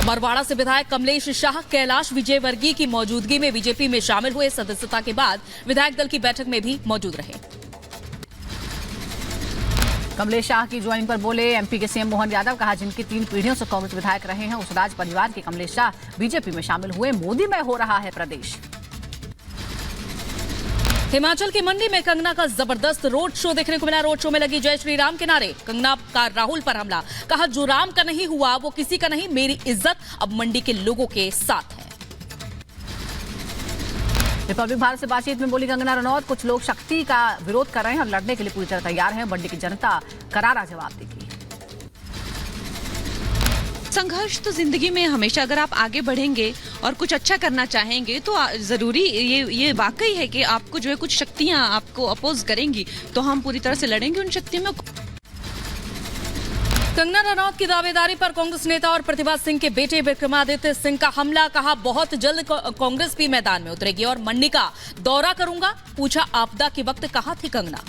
बरवाड़ा से विधायक कमलेश शाह कैलाश विजयवर्गीय की मौजूदगी में बीजेपी में शामिल हुए। सदस्यता के बाद विधायक दल की बैठक में भी मौजूद रहे। कमलेश शाह की ज्वाइनिंग पर बोले एमपी के सीएम मोहन यादव। कहा, जिनकी 3 पीढ़ियों से कांग्रेस विधायक रहे हैं उस राज परिवार के कमलेश शाह बीजेपी में शामिल हुए। मोदी में हो रहा है प्रदेश। हिमाचल की मंडी में कंगना का जबरदस्त रोड शो देखने को मिला। रोड शो में लगी जय श्री राम के नारे। कंगना का राहुल पर हमला। कहा, जो राम का नहीं हुआ वो किसी का नहीं, मेरी इज्जत अब मंडी के लोगों के साथ है। रिपब्लिक भारत से बातचीत में बोली कंगना रनौत, कुछ लोग शक्ति का विरोध कर रहे हैं और लड़ने के लिए पूरी तरह तैयार हैं। मंडी की जनता करारा जवाब देगी। संघर्ष तो जिंदगी में हमेशा, अगर आप आगे बढ़ेंगे और कुछ अच्छा करना चाहेंगे तो जरूरी ये वाकई है कि आपको जो है कुछ शक्तियां आपको अपोज करेंगी, तो हम पूरी तरह से लड़ेंगे उन शक्तियों में। कंगना रनौत की दावेदारी पर कांग्रेस नेता और प्रतिभा सिंह के बेटे विक्रमादित्य सिंह का हमला। कहा, बहुत जल्द कांग्रेस भी मैदान में उतरेगी और मंडी का दौरा करूंगा। पूछा, आपदा के वक्त कहां थी कंगना?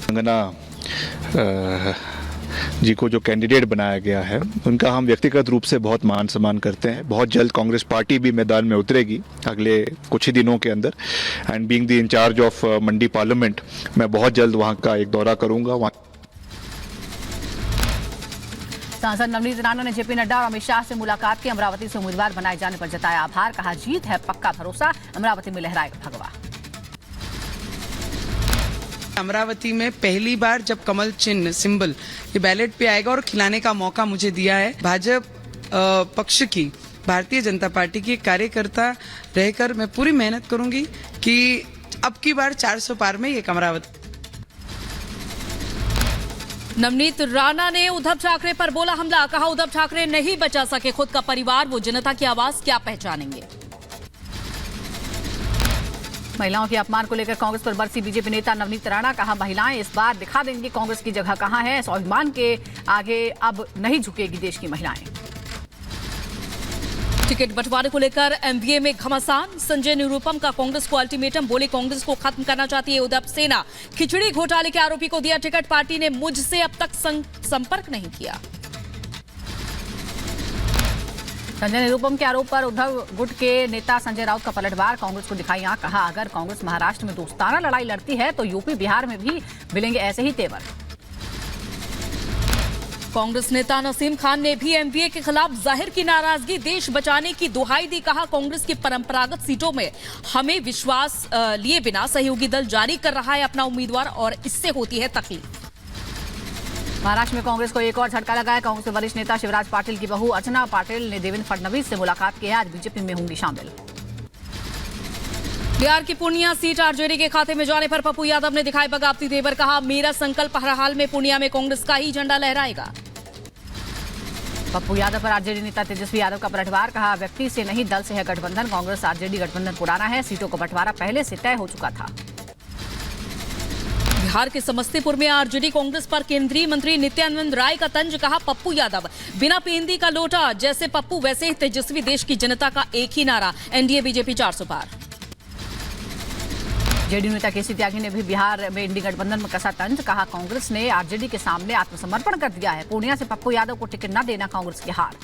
कंगना जी को जो कैंडिडेट बनाया गया है उनका हम व्यक्तिगत रूप से बहुत मान सम्मान करते हैं। बहुत जल्द कांग्रेस पार्टी भी मैदान में उतरेगी अगले कुछ ही दिनों के अंदर। And being the incharge of Mandi parliament, मैं बहुत जल्द वहां का एक दौरा करूंगा। सांसद नवनीत राणा ने जेपी नड्डा और अमित शाह से मुलाकात की। अमरावती से उम्मीदवार बनाए जाने पर जताया आभार। कहा, जीत है पक्का भरोसा, अमरावती में लहराएगा भगवा। अमरावती में पहली बार जब कमल चिन्ह सिंबल ये बैलेट पे आएगा और खिलाने का मौका मुझे दिया है। भाजपा पक्ष की, भारतीय जनता पार्टी की कार्यकर्ता रहकर मैं पूरी मेहनत करूंगी कि अब की बार 400 पार में ये अमरावती। नवनीत राणा ने उद्धव ठाकरे पर बोला हमला। कहा, उद्धव ठाकरे नहीं बचा सके खुद का परिवार, वो जनता की आवाज क्या पहचानेंगे? महिलाओं के अपमान को लेकर कांग्रेस पर बरसी बीजेपी नेता नवनीत राणा। कहा, महिलाएं इस बार दिखा देंगी कांग्रेस की जगह कहां है। स्वाभिमान के आगे अब नहीं झुकेगी देश की महिलाएं। टिकट बंटवारे को लेकर एमवीए में घमासान। संजय निरुपम का कांग्रेस को अल्टीमेटम। बोले, कांग्रेस को खत्म करना चाहती है उद्धव सेना। खिचड़ी घोटाले के आरोपी को दिया टिकट। पार्टी ने मुझसे अब तक संपर्क नहीं किया। संजय निरुपम के आरोप पर उद्धव गुट के नेता संजय राउत का पलटवार। कांग्रेस को दिखाई आंख। कहा, अगर कांग्रेस महाराष्ट्र में दोस्ताना लड़ाई लड़ती है तो यूपी बिहार में भी मिलेंगे ऐसे ही तेवर। कांग्रेस नेता नसीम खान ने भी एमवीए के खिलाफ जाहिर की नाराजगी। देश बचाने की दुहाई दी। कहा, कांग्रेस की परंपरागत सीटों में हमें विश्वास लिए बिना सहयोगी दल जारी कर रहा है अपना उम्मीदवार और इससे होती है तकलीफ। महाराष्ट्र में कांग्रेस को एक और झटका लगा है। कांग्रेस के वरिष्ठ नेता शिवराज पाटिल की बहू अर्चना पाटिल ने देवेंद्र फडणवीस से मुलाकात की है। आज बीजेपी में होंगी शामिल। बिहार की पूर्णिया सीट आरजेडी के खाते में जाने पर पप्पू यादव ने दिखाए बगावती तेवर। कहा, मेरा संकल्प हर हाल में पूर्णिया में कांग्रेस का ही झंडा लहराएगा। पप्पू यादव पर आरजेडी नेता तेजस्वी यादव का पलटवार। कहा, व्यक्ति से नहीं दल से है गठबंधन। कांग्रेस आरजेडी गठबंधन पुराना है, सीटों का बंटवारा पहले से तय हो चुका था। बिहार के समस्तीपुर में आरजेडी कांग्रेस पर केंद्रीय मंत्री नित्यानंद राय का तंज। कहा, पप्पू यादव बिना पेंदी का लोटा। जैसे पप्पू वैसे ही तेजस्वी, देश की जनता का एक ही नारा, एनडीए बीजेपी 400 पार। जेडीयू नेता केसी त्यागी ने भी बिहार में इंडी गठबंधन में कसा तंज। कहा, कांग्रेस ने आरजेडी के सामने आत्मसमर्पण कर दिया है। पूर्णिया से पप्पू यादव को टिकट न देना कांग्रेस की हार।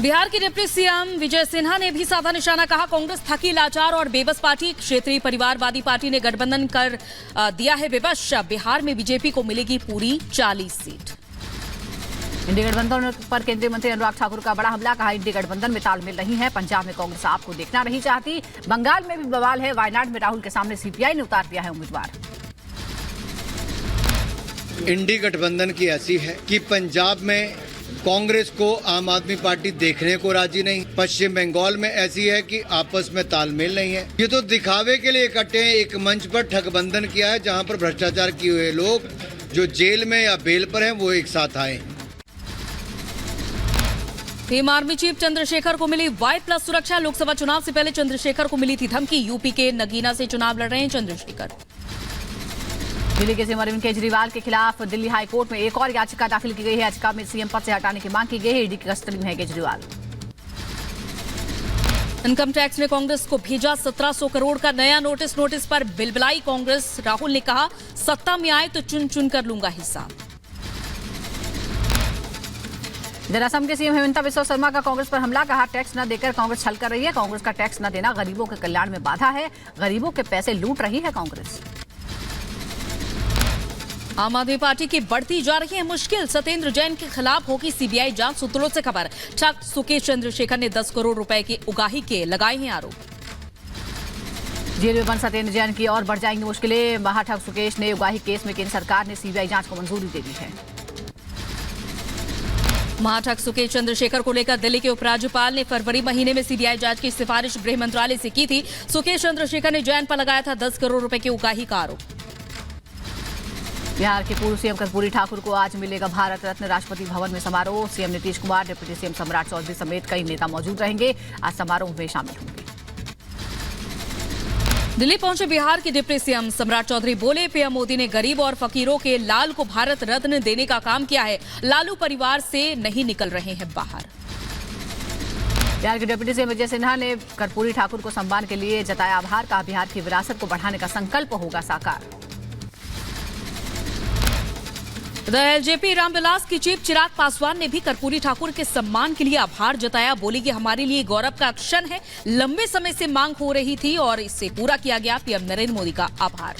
बिहार की डिप्टी सीएम विजय सिन्हा ने भी साधा निशाना। कहा, कांग्रेस थकी, लाचार और बेबस पार्टी। क्षेत्रीय परिवारवादी पार्टी ने गठबंधन कर दिया है विवश। बिहार में बीजेपी को मिलेगी पूरी 40 सीट। इंडी गठबंधन पर केंद्रीय मंत्री अनुराग ठाकुर का बड़ा हमला। कहा, इंडी गठबंधन में तालमेल नहीं है। पंजाब में कांग्रेस आपको देखना नहीं चाहती। बंगाल में भी बवाल है। वायनाड में राहुल के सामने सीपीआई ने उतार दिया है उम्मीदवार। इंडी गठबंधन की ऐसी है कि पंजाब में कांग्रेस को आम आदमी पार्टी देखने को राजी नहीं। पश्चिम बंगाल में ऐसी है कि आपस में तालमेल नहीं है। ये तो दिखावे के लिए इकट्ठे हैं। एक मंच पर ठगबंधन किया है जहां पर भ्रष्टाचार किए हुए लोग जो जेल में या बेल पर हैं वो एक साथ आए। टीम आर्मी चीफ चंद्रशेखर को मिली Y+ सुरक्षा। लोकसभा चुनाव से पहले चंद्रशेखर को मिली थी धमकी। यूपी के नगीना से चुनाव लड़ रहे हैं चंद्रशेखर। दिल्ली के सीएम अरविंद केजरीवाल के खिलाफ दिल्ली हाई कोर्ट में एक और याचिका दाखिल की गई है। याचिका में सीएम पद से हटाने की मांग की गई है। ईडी की कस्टडी में है केजरीवाल। इनकम टैक्स ने कांग्रेस को भेजा 1700 करोड़ का नया नोटिस। नोटिस पर बिलबिलाई कांग्रेस। राहुल ने कहा, सत्ता में आए तो चुन चुन कर लूंगा हिसाब। इधर असम के सीएम हेमंत बिस्वा शर्मा का कांग्रेस पर हमला, कहा टैक्स न देकर कांग्रेस छल कर रही है। कांग्रेस का टैक्स न देना गरीबों के कल्याण में बाधा है, गरीबों के पैसे लूट रही है कांग्रेस। आम आदमी पार्टी की बढ़ती जा रही है मुश्किल, सत्येंद्र जैन के खिलाफ होगी सीबीआई जांच। सूत्रों से खबर, ठग सुकेश चंद्रशेखर ने 10 करोड़ रुपए की उगाही के लगाए हैं आरोप। जेल में बंद सत्येंद्र जैन की और बढ़ जाएंगी मुश्किलें, महाठग सुकेश ने उगाही केस में केंद्र सरकार ने सीबीआई जांच को मंजूरी दे दी है। महाठग सुकेश चंद्रशेखर को लेकर दिल्ली के उपराज्यपाल ने फरवरी महीने में सीबीआई जांच की सिफारिश गृह मंत्रालय से की थी। सुकेश चंद्रशेखर ने जैन पर लगाया था 10 करोड़ रुपए की उगाही का आरोप। बिहार के पूर्व सीएम कर्पूरी ठाकुर को आज मिलेगा भारत रत्न, राष्ट्रपति भवन में समारोह। CM Nitish Kumar, deputy CM सम्राट चौधरी समेत कई नेता मौजूद रहेंगे, आज समारोह में शामिल होंगे। दिल्ली पहुंचे बिहार के डिप्टी सीएम सम्राट चौधरी बोले, पीएम मोदी ने गरीब और फकीरों के लाल को भारत रत्न देने का काम किया है, लालू परिवार से नहीं निकल रहे हैं बाहर। बिहार के डिप्टी सीएम विजय सिन्हा ने कर्पूरी ठाकुर को सम्मान के लिए जताया आभार, कहा बिहार की विरासत को बढ़ाने का संकल्प होगा साकार। एलजेपी रामविलास की चीफ चिराग पासवान ने भी कर्पूरी ठाकुर के सम्मान के लिए आभार जताया, बोली कि हमारे लिए गौरव का क्षण है, लंबे समय से मांग हो रही थी और इससे पूरा किया गया, पीएम नरेंद्र मोदी का आभार।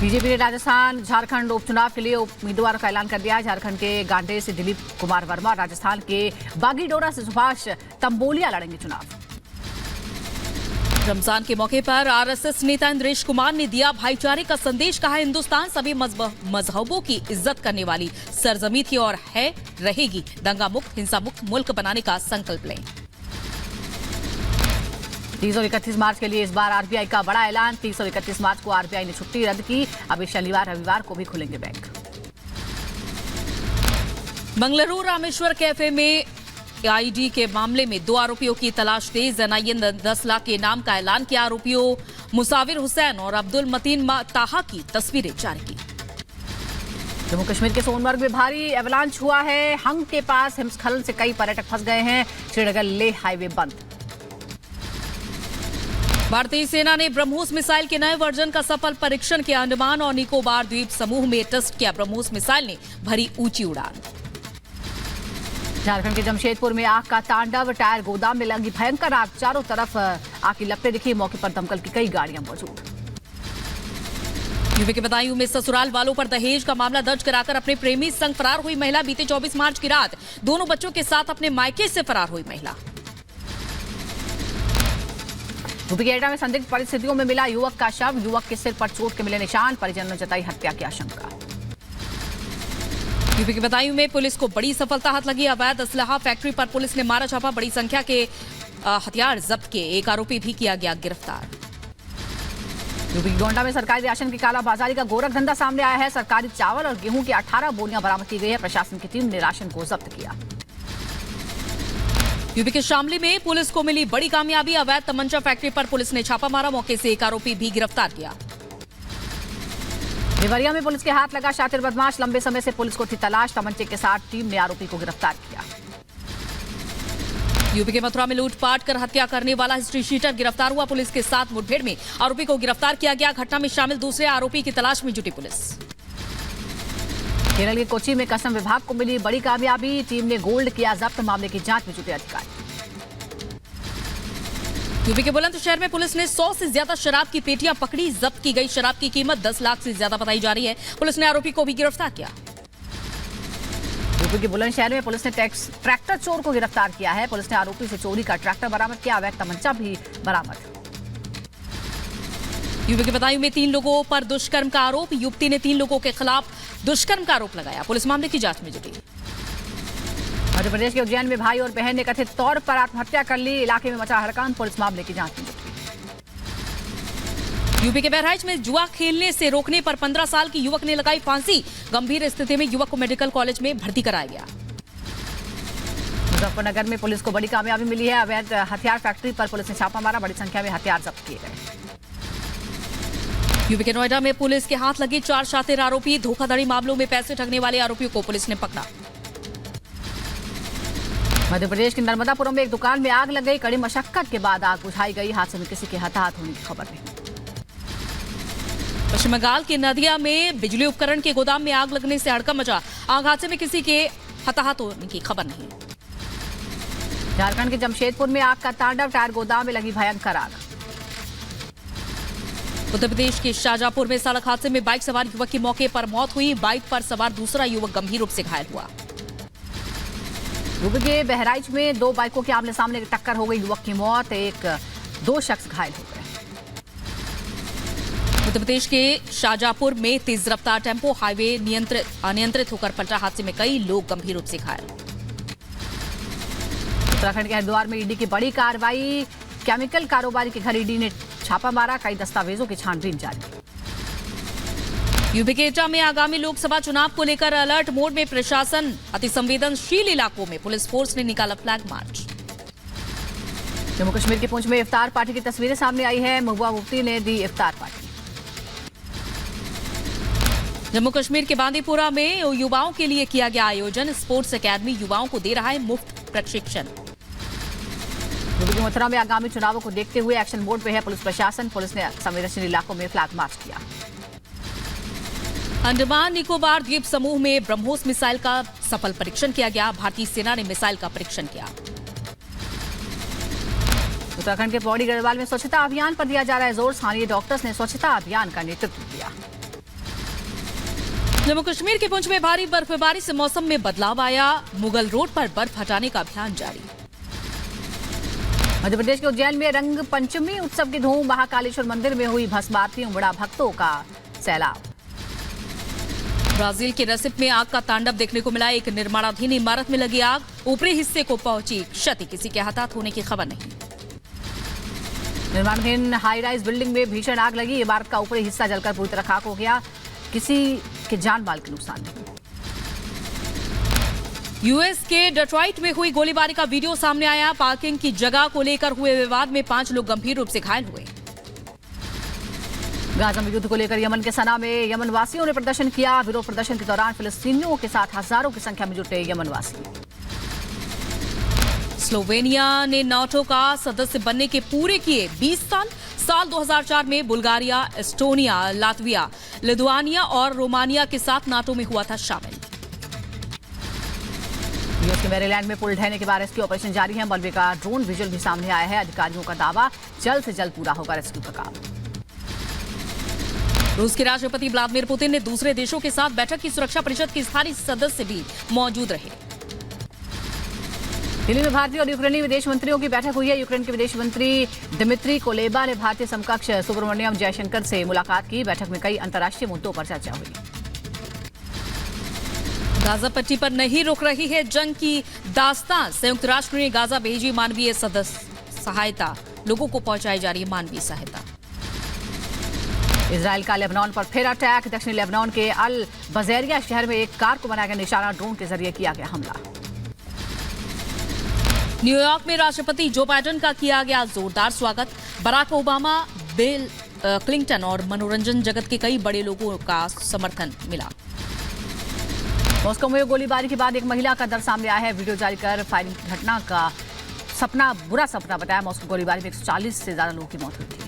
बीजेपी ने राजस्थान झारखंड उपचुनाव के लिए उम्मीदवारों का ऐलान कर दिया। झारखंड के गांडेय से दिलीप कुमार वर्मा, राजस्थान के बागीडोरा से सुभाष तंबोलिया लड़ेंगे चुनाव। रमजान के मौके पर आरएसएस नेता इंद्रेश कुमार ने दिया भाईचारे का संदेश, कहा हिंदुस्तान सभी मजहबों की इज्जत करने वाली सरजमी थी और है, रहेगी। दंगा मुक्त, हिंसा मुक्त मुल्क बनाने का संकल्प लें। 30 और 31 मार्च के लिए इस बार आरबीआई का बड़ा ऐलान, 30 और 31 मार्च को आरबीआई ने छुट्टी रद्द की, अभी शनिवार रविवार को भी खुलेंगे बैंक। मंगलुरु रामेश्वर कैफे में आईडी के मामले में 2 आरोपियों की तलाश तेज, एनआईए ने 10 लाख के इनाम का ऐलान किया। आरोपियों मुसाविर हुसैन और अब्दुल मतीन ताहा की तस्वीरें जारी की। जम्मू कश्मीर के सोनमर्ग में भारी एवलांच हुआ है, हंग के पास हिमस्खलन से कई पर्यटक फंस गए हैं, श्रीनगर लेह हाईवे बंद। भारतीय सेना ने ब्रह्मोस मिसाइल के नए वर्जन का सफल परीक्षण किया, अंडमान और निकोबार द्वीप समूह में टेस्ट किया। ब्रह्मोस मिसाइल ने भरी ऊंची उड़ान। झारखंड के जमशेदपुर में आग का तांडव, टायर गोदाम में लगी भयंकर आग, चारों तरफ आग की लपटें दिखी, मौके पर दमकल की कई गाड़ियां मौजूद। यूपी के बदायूं में ससुराल वालों पर दहेज का मामला दर्ज कराकर अपने प्रेमी संग फरार हुई महिला, बीते 24 मार्च की रात दोनों बच्चों के साथ अपने मायके से फरार हुई महिला। यूपी के एटा में संदिग्ध परिस्थितियों में मिला युवक का शव, युवक के सिर पर चोट के मिले निशान, परिजनों ने जताई हत्या की आशंका। यूपी के बदायूं में पुलिस को बड़ी सफलता हाथ लगी, अवैध असलहा फैक्ट्री पर पुलिस ने मारा छापा, बड़ी संख्या के हथियार जब्त किए, एक आरोपी भी किया गया गिरफ्तार। यूपी की गोंडा में सरकारी राशन की कालाबाजारी का गोरख धंधा सामने आया है, सरकारी चावल और गेहूं की 18 बोरियां बरामद की गई है, प्रशासन की टीम ने राशन को जब्त किया। यूपी के शामली में पुलिस को मिली बड़ी कामयाबी, अवैध तमंचा फैक्ट्री पर पुलिस ने छापा मारा, मौके से एक आरोपी भी गिरफ्तार किया। देवरिया में पुलिस के हाथ लगा शातिर बदमाश, लंबे समय से पुलिस को थी तलाश, तमंचे के साथ टीम ने आरोपी को गिरफ्तार किया। यूपी के मथुरा में लूटपाट कर हत्या करने वाला हिस्ट्री शीटर गिरफ्तार हुआ, पुलिस के साथ मुठभेड़ में आरोपी को गिरफ्तार किया गया। घटना में शामिल दूसरे आरोपी की तलाश में जुटी पुलिस। केरल के कोच्चि में कस्टम विभाग को मिली बड़ी कामयाबी, टीम ने गोल्ड किया जब्त, मामले की जांच में जुटे अधिकारी। यूपी के बुलंदशहर में पुलिस ने 100 से ज्यादा शराब की पेटियां पकड़ी, जब्त की गई शराब की कीमत 10 लाख से ज्यादा बताई जा रही है, पुलिस ने आरोपी को भी गिरफ्तार किया। यूपी के बुलंदशहर में पुलिस ने ट्रैक्टर चोर को गिरफ्तार किया है, पुलिस ने आरोपी से चोरी का ट्रैक्टर बरामद किया, अवैध तमंचा भी बरामद। यूपी के बदायूं में 3 लोगों पर दुष्कर्म का आरोप, युवती ने 3 लोगों के खिलाफ दुष्कर्म का आरोप लगाया, पुलिस मामले की जांच में जुटी। मध्य प्रदेश के उज्जैन में भाई और बहन ने कथित तौर पर आत्महत्या कर ली, इलाके में मचा हड़कंप, पुलिस मामले की जांच में जुटी। यूपी के बहराइच में जुआ खेलने से रोकने पर 15 साल की युवक ने लगाई फांसी, गंभीर स्थिति में युवक को मेडिकल कॉलेज में भर्ती कराया गया। मुजफ्फरनगर में पुलिस को बड़ी कामयाबी मिली है, अवैध हथियार फैक्ट्री पर पुलिस ने छापा मारा, बड़ी संख्या में हथियार जब्त किए गए। यूपी के नोएडा में पुलिस के हाथ लगे 4 शातिर आरोपी, धोखाधड़ी मामलों में पैसे ठगने वाले आरोपियों को पुलिस ने पकड़ा। मध्य प्रदेश के नर्मदापुरम में एक दुकान में आग लग गई, कड़ी मशक्कत के बाद आग बुझाई गई, हादसे में किसी के हताहत होने की खबर नहीं। पश्चिम बंगाल के नदिया में बिजली उपकरण के गोदाम में आग लगने से हड़कंप मचा, आग हादसे में किसी के हताहत होने की खबर नहीं। झारखंड के जमशेदपुर में आग का तांडव, टायर गोदाम में लगी भयंकर आग। उत्तर प्रदेश के शाहजहांपुर में सड़क हादसे में बाइक सवार युवक की मौके पर मौत हुई। बाइक पर सवार दूसरा युवक गंभीर रूप से घायल हुआ। यूपी के बहराइच में 2 बाइकों के आमने सामने टक्कर हो गई, युवक की मौत, 2 शख्स घायल हो गए। उत्तर प्रदेश के शाहजहांपुर में तेज रफ्तार टेम्पो हाईवे अनियंत्रित होकर पलटा। हादसे में कई लोग गंभीर रूप से घायल। उत्तराखंड के हरिद्वार में ईडी की बड़ी कार्रवाई, केमिकल कारोबारी के घर ईडी ने छापा मारा, कई दस्तावेजों की छानबीन जारी। यूपी के एटा में आगामी लोकसभा चुनाव को लेकर अलर्ट मोड में प्रशासन। अति संवेदनशील इलाकों में पुलिस फोर्स ने निकाला फ्लैग मार्च। जम्मू कश्मीर के पुंछ में इफ्तार पार्टी की तस्वीरें सामने आई है, महबूबा मुफ्ती ने दी इफ्तार पार्टी। जम्मू कश्मीर के बांदीपुरा में युवाओं के लिए किया गया आयोजन। स्पोर्ट्स एकेडमी युवाओं को दे रहा है मुफ्त प्रशिक्षण। यूपी के मथुरा में आगामी चुनावों को देखते हुए एक्शन मोड पे है पुलिस प्रशासन। पुलिस ने संवेदनशील इलाकों में फ्लैग मार्च किया। अंडमान निकोबार द्वीप समूह में ब्रह्मोस मिसाइल का सफल परीक्षण किया गया। भारतीय सेना ने मिसाइल का परीक्षण किया। उत्तराखंड के पौड़ी गढ़वाल में स्वच्छता अभियान पर दिया जा रहा है जोर। स्थानीय डॉक्टर्स ने स्वच्छता अभियान का नेतृत्व किया। जम्मू कश्मीर के पुंछ में भारी बर्फबारी से मौसम में बदलाव आया। मुगल रोड पर बर्फ हटाने का अभियान जारी। मध्य प्रदेश के उज्जैन में रंग पंचमी उत्सव की धूम। महाकालेश्वर मंदिर में हुई भस्म आरती, उमड़ा भक्तों का सैलाब। ब्राजील के रसिप में आग का तांडव देखने को मिला। एक निर्माणाधीन इमारत में लगी आग, ऊपरी हिस्से को पहुंची क्षति, किसी के हताहत होने की खबर नहीं। निर्माणाधीन हाई राइज बिल्डिंग में भीषण आग लगी। इमारत का ऊपरी हिस्सा जलकर पूरी तरह खाक हो गया, किसी के जान माल के नुकसान नहीं। यूएस के डेट्रॉइट में हुई गोलीबारी का वीडियो सामने आया। पार्किंग की जगह को लेकर हुए विवाद में 5 लोग गंभीर रूप से घायल हुए। गाजा में युद्ध को लेकर यमन के सना में यमन वासियों ने प्रदर्शन किया। विरोध प्रदर्शन के दौरान फिलिस्तीनियों के साथ हजारों की संख्या में जुटे यमन वासी। स्लोवेनिया ने नाटो का सदस्य बनने के पूरे किए 20 साल। साल 2004 में बुल्गारिया, एस्टोनिया, लातविया, लिथुआनिया और रोमानिया के साथ नाटो में हुआ था शामिल। यूएस के मैरीलैंड में पुल ढहने के बाद रेस्क्यू ऑपरेशन जारी है। मलबे का ड्रोन विजुअल भी सामने आया है। अधिकारियों का दावा, जल्द से जल्द पूरा होगा रेस्क्यू का काम। रूस के राष्ट्रपति व्लादिमीर पुतिन ने दूसरे देशों के साथ बैठक की। सुरक्षा परिषद के स्थायी सदस्य भी मौजूद रहे। दिल्ली में भारतीय और यूक्रेनी विदेश मंत्रियों की बैठक हुई है। यूक्रेन के विदेश मंत्री दिमित्री कोलेबा ने भारतीय समकक्ष सुब्रमण्यम जयशंकर से मुलाकात की। बैठक में कई अंतर्राष्ट्रीय मुद्दों पर चर्चा हुई। गाजा पट्टी पर नहीं रुक रही है जंग की दास्तान। संयुक्त राष्ट्र ने गाजा भेजी मानवीय सहायता। लोगों को पहुंचाई जा रही है मानवीय सहायता। इजराइल का लेबनान पर फिर अटैक। दक्षिणी लेबनान के अल बजैरिया शहर में एक कार को बनाया गया निशाना। ड्रोन के जरिए किया गया हमला। न्यूयॉर्क में राष्ट्रपति जो बाइडेन का किया गया जोरदार स्वागत। बराक ओबामा, बिल क्लिंटन और मनोरंजन जगत के कई बड़े लोगों का समर्थन मिला। मॉस्को में गोलीबारी के बाद एक महिला का दर्द सामने आया है। वीडियो जारी कर फायरिंग की घटना का बुरा सपना बताया। मॉस्को गोलीबारी में 140 से ज्यादा लोगों की मौत हुई थी।